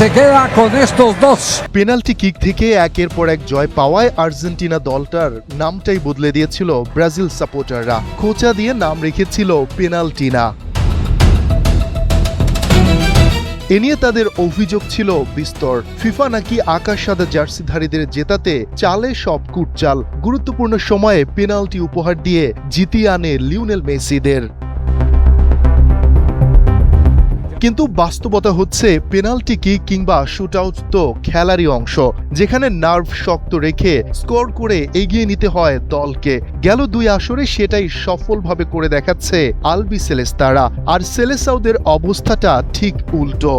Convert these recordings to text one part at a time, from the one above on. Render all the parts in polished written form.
se queda con estos dos. Penalty kick থেকে একের পর এক জয় পাওয়ায় আর্জেন্টিনা দলটার নামটাই বদলে দিয়েছিল ব্রাজিল সাপোর্টাররা। খোঁচা দিয়ে নাম রেখেছিল পেনাল্টিনা। এ নিয়ে তাদের অভিযোগ ছিল বিস্তর। ফিফা নাকি আকাশ সাদা জার্সিধারীদের জেতাতে চালে সব কুটচাল, গুরুত্বপূর্ণ সময়ে পেনাল্টি উপহার দিয়ে জিতিয়ে আনে লিওনেল মেসিদের। কিন্তু বাস্তবতা হচ্ছে পেনাল্টি কিক কিংবা শুটআউট তো খেলারই অংশ, যেখানে নার্ভ শক্ত রেখে স্কোর করে এগিয়ে নিতে হয় দলকে। গেল দুই আসরে সেটাই সফলভাবে করে দেখাচ্ছে আলবি সেলেস্তারা, আর সেলেসাওদের অবস্থাটা ঠিক উল্টো।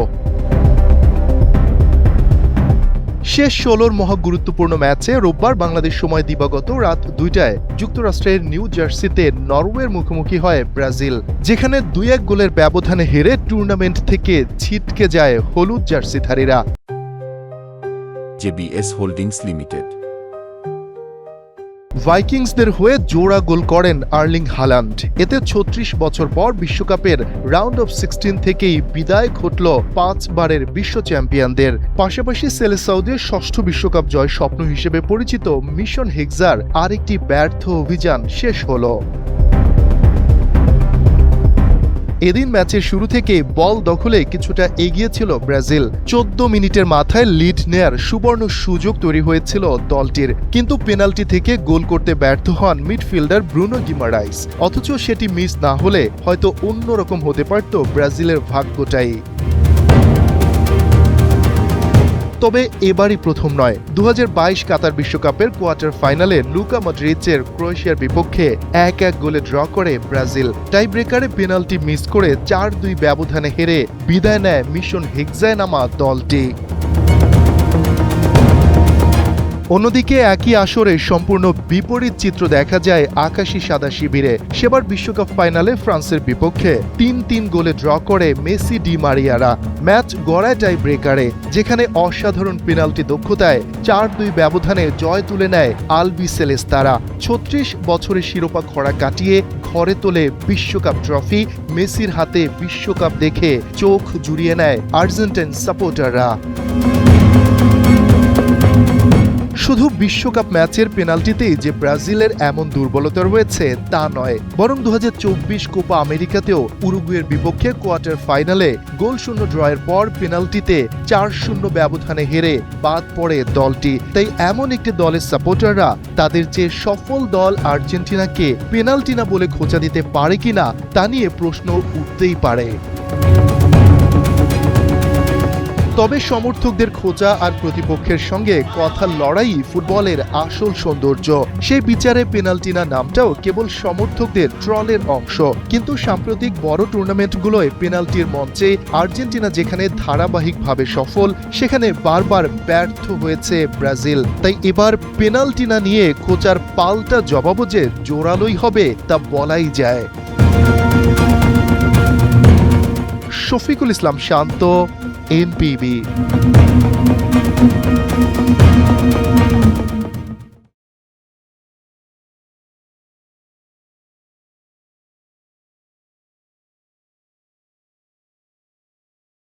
শেষ 16র মহা গুরুত্বপূর্ণ ম্যাচে রোববার বাংলাদেশ সময় দিবাগত রাত 2টায় যুক্তরাষ্ট্রের নিউ জার্সিতে নরওয়ের মুখোমুখি হয় ব্রাজিল, যেখানে 2-1 গোলের ব্যবধানে হেরে টুর্নামেন্ট থেকে ছিটকে যায় হলুদ জার্সিধারীরা। JBS holdings limited. ভাইকিংসদের হয়ে জোড়া গোল করেন আর্লিং হালান্ড। এতে 36 বছর পর বিশ্বকাপের রাউন্ড অফ 16 থেকেই বিদায় ঘটল 5 বারের বিশ্ব চ্যাম্পিয়নদের। পাশাপাশি সেলেসাওদের ষষ্ঠ বিশ্বকাপ জয় স্বপ্ন হিসেবে পরিচিত মিশন হেক্সার আরেকটি ব্যর্থ অভিযান শেষ হলো। এদিন ম্যাচের শুরু থেকে বল দখলে কিছুটা এগিয়ে ছিল ব্রাজিল। 14 মিনিটের মাথায় লিড নেয়ার সুবর্ণ সুযোগ তৈরি হয়েছিল দলটির, কিন্তু পেনাল্টি থেকে গোল করতে ব্যর্থ হন মিডফিল্ডার ব্রুনো গিমারাইস। অথচ সেটি মিস না হলে হয়তো অন্যরকম হতে পারত ব্রাজিলের ভাগ্যটাই। তবে এবারই প্রথম নয়। 2022 কাতার বিশ্বকাপের কোয়ার্টার ফাইনালে লুকা মডরিচের ক্রোয়েশিয়ার বিপক্ষে 1-1 গোলে ড্র করে ব্রাজিল। টাই ব্রেকারে পেনাল্টি মিস করে 4-2 ব্যবধানে হেরে বিদায় নেয় মিশন হেক্সায় নামা দলটি। অন্যদিকে একই আসরে সম্পূর্ণ বিপরীত চিত্র দেখা যায় আকাশী সাদা শিবিরে। সেবার বিশ্বকাপ ফাইনালে ফ্রান্সের বিপক্ষে 3-3 গোলে ড্র করে মেসি ডি মারিয়ারা। ম্যাচ গড়ায় টাই ব্রেকারে, যেখানে অসাধারণ পেনাল্টি দক্ষতায় 4-2 ব্যবধানে জয় তুলে নেয় আলবি সেলেস্তারা। 36 বছরের শিরোপা খরা কাটিয়ে ঘরে তোলে বিশ্বকাপ ট্রফি। মেসির হাতে বিশ্বকাপ দেখে চোখ জুড়িয়ে নেয় আর্জেন্টাইন সাপোর্টাররা। শুধু বিশ্বকাপ ম্যাচের পেনাল্টিতেই যে ব্রাজিলের এমন দুর্বলতা রয়েছে তা নয়, বরং 2024 কোপা আমেরিকাতেও উরুগুয়ের বিপক্ষে কোয়ার্টার ফাইনালে গোলশূন্য ড্রয়ের পর পেনাল্টিতে 4-0 ব্যবধানে হেরে বাদ পড়ে দলটি। তাই এমন একটি দলের সাপোর্টাররা তাদের যে সফল দল আর্জেন্টিনাকে পেনাল্টি না বলে খোঁচা দিতে পারে কিনা তা নিয়ে প্রশ্ন উঠতেই পারে। তবে সমর্থকদের খোঁচা আর প্রতিপক্ষের সঙ্গে কথা লড়াই ফুটবলের আসল সৌন্দর্য। সেই বিচারে পেনাল্টিনা নামটাও কেবল সমর্থকদের ট্রলের অংশ। কিন্তু সাম্প্রতিক বড় টুর্নামেন্টগুলোয় পেনাল্টির মঞ্চে আর্জেন্টিনা যেখানে ধারাবাহিকভাবে সফল, সেখানে বারবার ব্যর্থ হয়েছে ব্রাজিল। তাই এবার পেনাল্টিনা নিয়ে খোঁচার পাল্টা জবাবও যে জোরালোই হবে তা বলাই যায়। শফিকুল ইসলাম শান্ত, NPB।